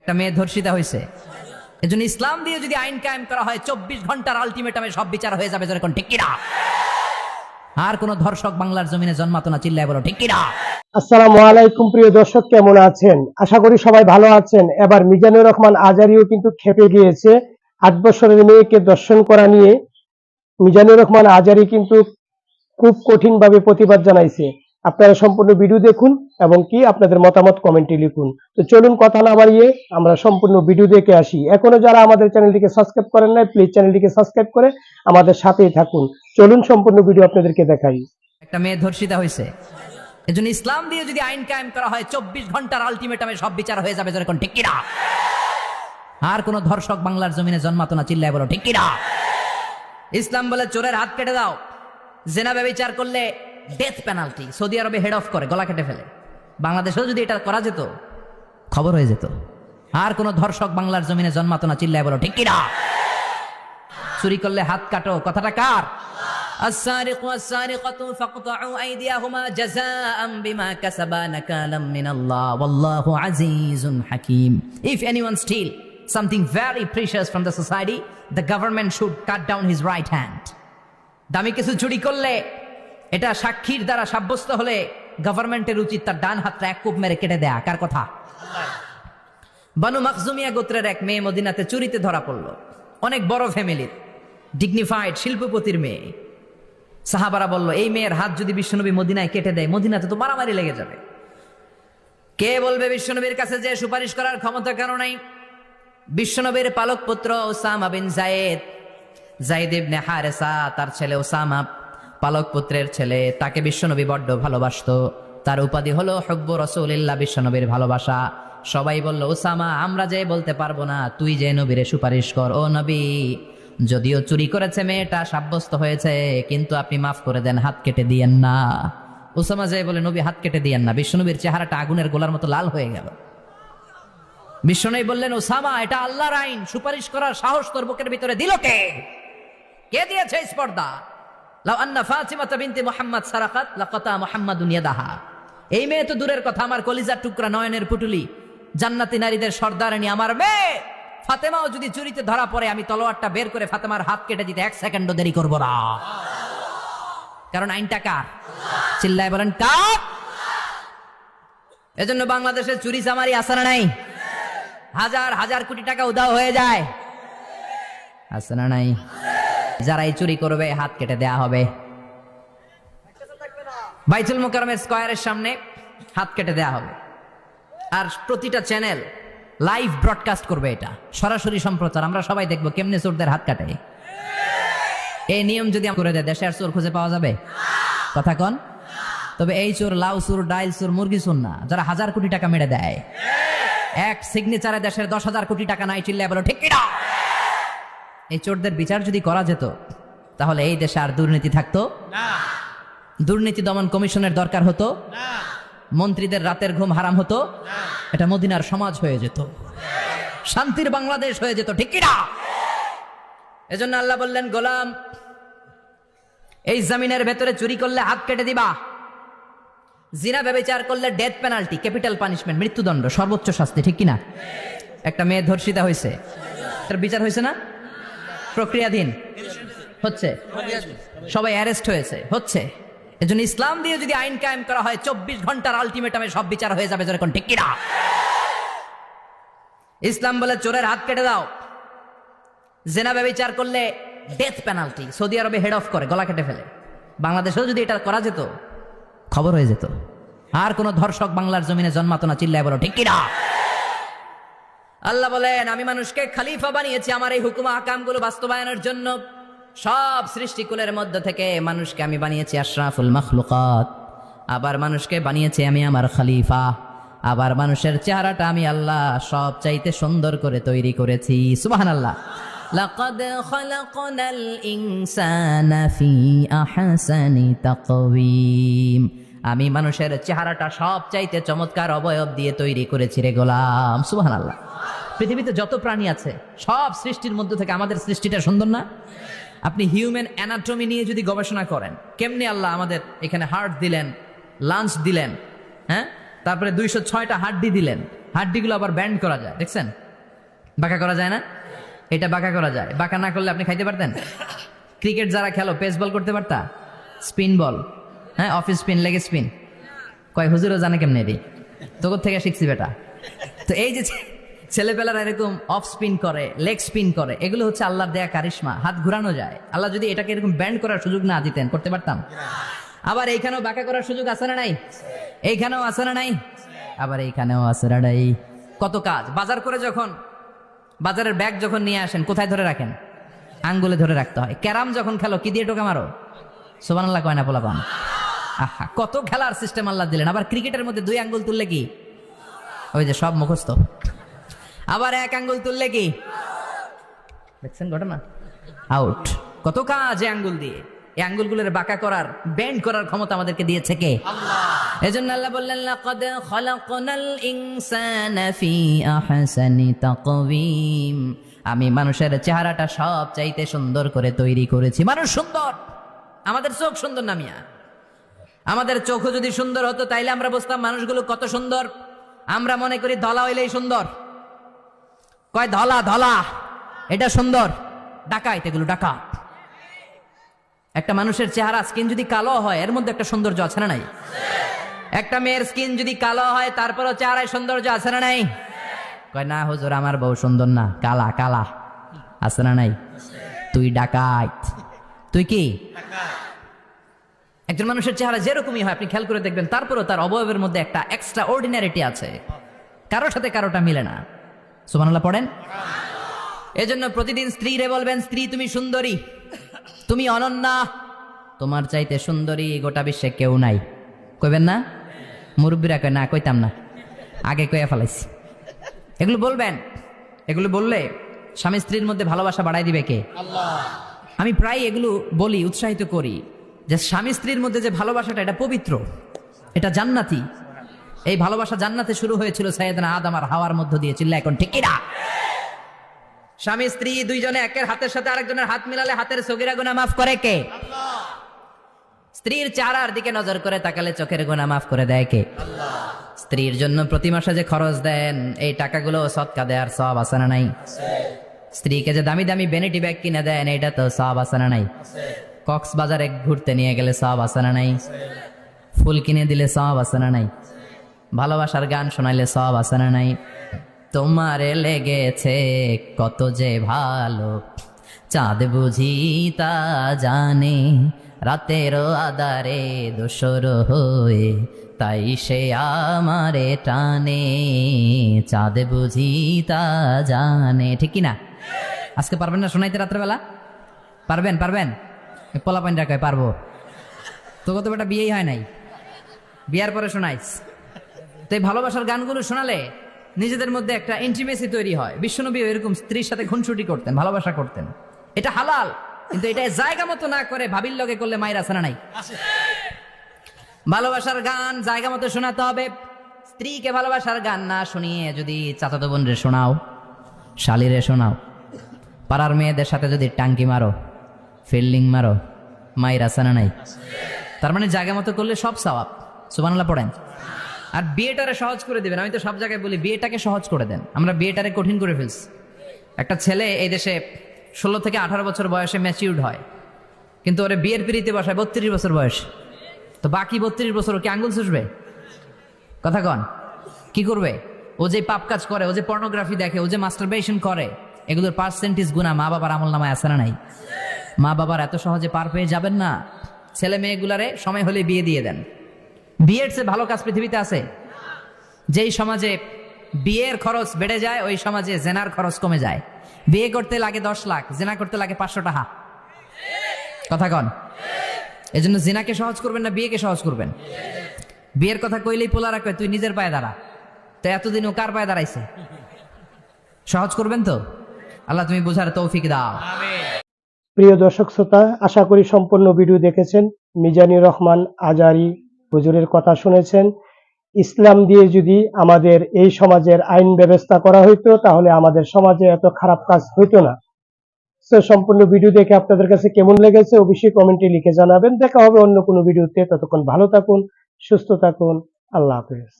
একটা মেয়ে ধর্ষিতা হয়েছে, এজন্য ইসলাম দিয়ে যদি আইন কায়েম করা হয় 24 ঘন্টার আলটিমেটামে সব বিচার হয়ে যাবে, যেরকম ঠিক কিনা? আর কোন ধর্ষক বাংলার জমিনে জন্মাতো না, চিল্লায় বলো ঠিক কিনা? আসসালামু আলাইকুম প্রিয় দর্শক, কেমন আছেন? আশা করি সবাই ভালো আছেন। এবার মিজানুর রহমান আজারিও কিন্তু খেপে গিয়েছে। 8 বছরের মেয়েকে দর্শন করা নিয়ে মিজানুর রহমান আজারি কিন্তু খুব কঠিনভাবে প্রতিবাদ জানাইছে। আপনারা সম্পূর্ণ ভিডিও দেখুন এবং কি আপনাদের মতামত কমেন্টে লিখুন। তো চলুন কথা না বাড়িয়ে আমরা সম্পূর্ণ ভিডিও দেখে আসি। এখনো যারা আমাদের চ্যানেলটিকে সাবস্ক্রাইব করেন নাই, প্লিজ চ্যানেলটিকে সাবস্ক্রাইব করে আমাদের সাথেই থাকুন। চলুন সম্পূর্ণ ভিডিও আপনাদেরকে দেখাই। একটা মেয়ে ধর্ষিতা হয়েছে, এজন্য ইসলাম দিয়ে যদি আইন কায়েম করা হয় 24 ঘন্টার আলটিমেটামে সব বিচার হয়ে যাবে, যেরকম ঠিক কিনা? আর কোন ধর্ষক বাংলার জমিনে জন্মাতো না, চিল্লায় বলো ঠিক কিনা? ইসলাম বলে চোরের হাত কেটে দাও, জেনা ব্যভিচার করলে ডেথ পেনাল্টি। সৌদি আরবে হেড অফ করে, গলা কেটে ফেলে। বাংলাদেশেও যদি এটা করা যেত, খবর হয়ে যেত। আর কোন ধর্ষক বাংলার জমিনে জন্মাতো না, চিল্লায় বলো ঠিক কিনা? চুরি করলে হাত কাটো, কথাটা কার? السارق والسارقة فاقطعوا أيديهما جزاء بما كسبا نكالا من الله والله عزيز حكيم. If anyone steal something very precious from the society, the government should cut down his right hand. দামি কিছু চুরি করলে, এটা সাক্ষীর দ্বারা সাব্যস্ত হলে গভর্নমেন্টের উচিত তার ডান হাতটা এক কোপ মেরে কেটে দেয়া। কার কথা? বানু মাখজুমিয়া গোত্রের এক মেয়ে মদিনাতে চুরিতে ধরা পড়ল। অনেক বড় ফ্যামিলির, ডিগনিফাইড শিল্পপতির মেয়ে। সাহাবারা বলল, এই মেয়ের হাত যদি বিশ্বনবী মদিনায় কেটে দেয়, মদিনাতে তো মারামারি লেগে যাবে। কে বলবে বিশ্বনবীর কাছে যে সুপারিশ করার ক্ষমতা কারো নাই? বিশ্বনবীর পালক পুত্র ওসামা বিন জায়েদ, জায়েদ ইবনে হারেসা, তার ছেলে ওসামা, পালক পুত্রের ছেলে, তাকে বিশ্বনবী বড্ড ভালোবাসতো। তার উপাধি হলো হুব্বু রাসূলিল্লাহ, বিশ্বনবীর ভালোবাসা। সবাই বলল, ওসামা, আমরা যে বলতে পারবো না, তুই যে নবীরে সুপারিশ কর। ও নবী, যদিও চুরি করেছে মেয়েটা, সাব্যস্ত হয়েছে, কিন্তু আপনি মাফ করে দেন, হাত কেটে দিয়েন না। ওসামা যে বলে, নবী হাত কেটে দিয়েন না। বিশ্বনবীর চেহারাটা আগুনের গোলার মতো লাল হয়ে গেল। বিশ্বনবী বললেন, ওসামা, এটা আল্লাহর আইন, সুপারিশ করার সাহস তোর বুকের ভিতরে দিল কে? কে দিয়েছে স্পর্ধা? লাউ আন্না ফাতিমা বিনতে মুহাম্মদ সারাকাত লাকাতা মুহাম্মাদুন ইয়াদাহা। এই মেয়ে তো দূরের কথা, আমার কলিজার টুকরা, নয়নের পুটুলি, জান্নাতি নারীদের সর্দারিনী আমার মেয়ে ফাতেমাও যদি চুরিতে ধরা পড়ে, আমি তলোয়ারটা বের করে ফাতেমার হাত কেটে দিতে 1 সেকেন্ডও দেরি করব না। কারণ আইনটা কার? চিল্লায় বলেন কার? এজন্য বাংলাদেশে চুরি চামারি আছে না নাই? হাজার হাজার কোটি টাকা উধাও হয়ে যায়, আছে না নাই? যারা এই চুরি করবে, হাত কেটে দেয়া হবে। বাইতুল মুকাররমের স্কয়ারের সামনে হাত কেটে দেয়া হবে। আর প্রতিটা চ্যানেল লাইভ ব্রডকাস্ট করবে, এটা সরাসরি সম্প্রচার। আমরা সবাই দেখবো কেমনে চোরদের হাত কাটে। এই নিয়ম যদি করে দেয়, দেশে আর চোর খুঁজে পাওয়া যাবে? কথা কন। তবে এই চোর লাউ চোর, ডাইল চোর, মুরগি চোর না, যারা 1000 কোটি টাকা মেরে দেয়। এক সিগনেচারে দেশের 10,000 কোটি টাকা নাই, চিল্লায় বলো ঠিক কিনা? এই চোরদের বিচার যদি করা যেত, তাহলে এই দেশে আর দুর্নীতি থাকতো না। দুর্নীতি দমন কমিশনের দরকার হতো না। মন্ত্রীদের রাতের ঘুম হারাম হতো না। এটা মদিনার সমাজ হয়ে যেত, শান্তির বাংলাদেশ হয়ে যেত, ঠিক কিনা? এজন্য আল্লাহ বললেন, গোলাম, এই জমিনের ভেতরে চুরি করলে হাত কেটে দিবা, জিনা ব্যভিচার করলে ডেথ পেনাল্টি, ক্যাপিটাল পানিশমেন্ট, মৃত্যুদণ্ড, সর্বোচ্চ শাস্তি, ঠিক কিনা? একটা মেয়ে ধর্ষিতা হয়েছে, তার বিচার হয়েছে না? প্রক্রিয়াধীন হচ্ছে, সবাই অ্যারেস্ট হয়েছে, হচ্ছে। এজন্য ইসলাম দিয়ে যদি আইন কায়েম করা হয় 24 ঘন্টার আলটিমেটামে সব বিচার হয়ে যাবে, যেরকম ঠিক কিনা? ইসলাম বলে চোরের হাত কেটে দাও, জেনা ব্যভিচার করলে ডেথ পেনাল্টি। সৌদি আরবে হেড অফ করে, গলা কেটে ফেলে। বাংলাদেশেও যদি এটা করা যেত, খবর হয়ে যেত। আর কোন ধর্ষক বাংলার জমিনে জন্মাতো না, চিল্লায় বলো ঠিক কিনা? আল্লাহ বলেন, আমি মানুষকে খলিফা বানিয়েছি আমার এই হুকুম আহকামগুলো বাস্তবায়নের জন্য। সব সৃষ্টিকুলের মধ্য থেকে মানুষকে আমি বানিয়েছি আশরাফুল মাখলুকাত। আবার মানুষকে বানিয়েছি আমি আমার খলিফা। আবার মানুষের চেহারাটা আমি আল্লাহ সব চাইতে সুন্দর করে তৈরি করেছি। সুবহানাল্লাহ। লাকাদ খালাকনাল ইনসানা ফি আহসানি তাকওয়িম। আমি মানুষের চেহারাটা সব চাইতে চমৎকার অবয়ব দিয়ে তৈরি করেছি রে গোলাম। সুবহানাল্লাহ। পৃথিবীতে যত প্রাণী আছে, সব সৃষ্টির মধ্য থেকে আমাদের সৃষ্টিটা সুন্দর না? আপনি হিউম্যান অ্যানাটমি নিয়ে যদি গবেষণা করেন, কেমনে আল্লাহ আমাদের এখানে হার্ট দিলেন, লাঞ্চ দিলেন, হ্যাঁ, তারপরে 206টা হাড্ডি দিলেন, হাড্ডিগুলো আবার ব্যান্ড করা যায়, দেখছেন? বাঁকা করা যায় না? এটা বাঁকা করা যায়। বাঁকা না করলে আপনি খাইতে পারতেন? ক্রিকেট যারা খেলো, পেস বল করতে পারতা? স্পিন বল, হ্যাঁ, অফিস স্পিন, লেগ স্পিন, কয় হুজুরও জানে কেমনে রে, তোর থেকে শিখছি বেটা। তো এই যে ছেলেপেলারা এরকম অফ স্পিন করে, লেগ স্পিন করে, এগুলো হচ্ছে আল্লাহর দেয়া কারিশমা। হাত ঘুরানো যায়। আল্লাহ যদি এটাকে এরকম ব্যান্ড করার সুযোগ না দিতেন, করতে পারতাম? আবার এইখানেও বাঁকা করার সুযোগ আছে না নাই? এইখানেও আছে না নাই? আবার এইখানেও আছে না নাই? কত কাজ। বাজার করে যখন বাজারের ব্যাগ যখন নিয়ে আসেন, কোথায় ধরে রাখেন? আঙ্গুলে ধরে রাখতে হয়। ক্যারাম যখন খেলো, কি দিয়ে টোকা মারো? সুবহানাল্লাহ কয় না পোলাপান? আহা, কত খেলার সিস্টেম আল্লাহ দিলেন। আবার ক্রিকেটের মধ্যে 2 আঙ্গুল তুললে কি? ওই যে সব মুখস্থ। আবার 1 আঙ্গুল তুললে কি? দেখছেন ঘটনা? আউট। কত কাজ এই আঙ্গুল দিয়ে। এই আঙ্গুলগুলোর বাঁকা করার, বেন্ড করার ক্ষমতা আমাদেরকে দিয়েছে কে? আল্লাহ। এজন্য আল্লাহ বললেন, লাকাদ খালাকনাল ইনসানা ফি আহসানি তাকওয়িম। আমি মানুষের চেহারাটা সব চাইতে সুন্দর করে তৈরি করেছি। মানুষ সুন্দর, আমাদের চোখ সুন্দর না মিয়া? আমাদের চোখও যদি সুন্দর হতো তাইলে আমরা বুঝতাম মানুষগুলো কত সুন্দর। আমরা মনে করি ধলা হইলেই সুন্দর। কয় ধলা ধলা, এটা সুন্দর। ডাকাইত, এগুলো ডাকাত। একটা মানুষের চেহারা, স্কিন যদি কালো হয়, এর মধ্যে একটা সৌন্দর্য আছে না নাই? একটা মেয়ের স্কিন যদি কালো হয়, তারপরও চেহারায় সৌন্দর্য আছে না নাই? কয় না হুজুর, আমার বউ সুন্দর না, কালা কালা। আছে না নাই? তুই ডাকাইত। তুই কি? একজন মানুষের চেহারা যেরকমই হয়, আপনি খেয়াল করে দেখবেন, তারপরও তার অবয়বের মধ্যে একটা এক্সট্রা অর্ডিনারিটি আছে। কারোর সাথে কারোটা মিলে না। সুবহানাল্লাহ পড়েন। এজন্য প্রতিদিন স্ত্রীরে বলবেন, স্ত্রী তুমি সুন্দরী, তুমি অনন্যা, তোমার চাইতে সুন্দরী গোটা বিশ্বে কেউ নাই। কইবেন না? মুরব্বীরা কয় না, কইতাম না, আগে কইয়া ফেলাইছি। এগুলো বলবেন। এগুলো বললে স্বামী স্ত্রীর মধ্যে ভালোবাসা বাড়াই দিবে কে? আল্লাহ। আমি প্রায় এগুলো বলি, উৎসাহিত করি যে স্বামী স্ত্রীর মধ্যে যে ভালোবাসাটা, এটা পবিত্র, এটা জান্নাতি। এই ভালোবাসা জান্নাতে শুরু হয়েছিল সাইয়েদনা আদম আর হাওয়ার মধ্য দিয়ে। চিল্লা এখন ঠিক কিনা? স্বামী স্ত্রী দুইজনে একের হাতের সাথে আরেকজনের হাত মিলালে হাতের সগীরা গুনাহ মাফ করে কে? আল্লাহ। স্ত্রীর চেহারার দিকে নজর করে তাকালে চোখের গুনাহ মাফ করে দেয় কে? আল্লাহ। স্ত্রীর জন্য প্রতি মাসে যে খরচ দেন, এই টাকাগুলো সদকা দেওয়ার সওয়াব আছে না নাই? স্ত্রীকে যে দামি দামি ভ্যানিটি ব্যাগ কিনে দেন, এটা তো সওয়াব আছে না নাই? কক্সবাজারে ঘুরতে নিয়ে গেলে সওয়াব আছে না নাই? ফুল কিনে দিলে সওয়াব আছে না নাই? ভালোবাসার গান শোনাইলে সওয়াব আছে না নাই? তোমারে লেগেছে কত যে ভালো, চাঁদ বুঝি তা জানে, রাতের আধারে দোসর হয়ে তাই সে আমারে টানে, চাঁদ বুঝি তা জানে। ঠিক কিনা? আজকে পারবেন না শোনাইতে রাত্রেবেলা? পারবেন? পারবেন? পোলাপাইনটা কয় পারবো। তো কত বেটা বিয়েই হয় নাই, বিয়ার পরে শোনাইস। তো এই ভালোবাসার গানগুলো শোনালে নিজেদের মধ্যে একটা ইন্টিমেসি তৈরি হয়। বিশ্বনবীও এরকম স্ত্রীর সাথে খুনসুটি করতেন, ভালোবাসা করতেন। এটা হালাল, কিন্তু এটা জায়গা মতো না করে ভাবির লগে করলে মায়ের আছে না নাই? ভালোবাসার গান জায়গা মতো শোনাতে হবে। স্ত্রীকে ভালোবাসার গান না শুনিয়ে যদি চাচাতো বোনরে শোনাও, শালিরে শোনাও, পাড়ার মেয়েদের সাথে যদি টাঙ্কি মারো, ফিল্ডিং মারো, মায়ের আছে না নাই? তার মানে জায়গা মতো করলে সব সওয়াব। সুবহানাল্লাহ পড়েন। আর বিয়েটারে সহজ করে দিবেন। আমি তো সব জায়গায় বলি, বিয়েটাকে সহজ করে দেন। আমরা বিয়েটারে কঠিন করে ফেলছি। একটা ছেলে এই দেশে 16 থেকে 18 বছর বয়সে ম্যাচিউরড হয়, কিন্তু ওরে বিয়ের পিড়িতে বসায় 32 বছর বয়স। তো বাকি 32 বছর ওকে আঙ্গুল চুষবে? কথা কন, কি করবে? ও যে পাপ কাজ করে, ও যে পর্নোগ্রাফি দেখে, ও যে মাস্টারবেশন করে, এগুলোর পার্সেন্টেজ গুণা মা বাবার আমল নামায় আছে না নাই? মা বাবার এত সহজে পার পেয়ে যাবেন না। ছেলে মেয়েগুলারে সময় হলে বিয়ে দিয়ে দেন। বিয়ের চেয়ে ভালো কাজ পৃথিবীতে আছে? যেই সমাজে বিয়ের খরচ বেড়ে যায়, ওই সমাজে জেনার খরচ কমে যায়। বিয়ে করতে লাগে 10 লাখ, জেনা করতে লাগে 500 টাকা। কথা কন। এজন্য জেনাকে সহজ করবেন না বিয়েকে সহজ করবেন? বিয়ের কথা কইলেই পোলারা কয় তুই নিজের পায়ে দাঁড়া। তো এতদিন ও কার পায়ে দাঁড়াইছে? সহজ করবেন তো? আল্লাহ তুমি বোঝার তৌফিক দাও। প্রিয় দর্শক শ্রোতা, আশা করি সম্পূর্ণ ভিডিও দেখেছেন। মিজানুর রহমান আজারি হুজুরের কথা শুনেছেন। ইসলাম দিয়ে যদি আমাদের এই সমাজের আইন ব্যবস্থা করা হইতো, তাহলে আমাদের সমাজে এত খারাপ কাজ হইতো না। তো সম্পূর্ণ ভিডিও দেখে আপনাদের কাছে কেমন লেগেছে অবশ্যই কমেন্টে লিখে জানাবেন। দেখা হবে অন্য কোনো ভিডিওতে। ততক্ষণ ভালো থাকুন, সুস্থ থাকুন। আল্লাহ হাফেজ।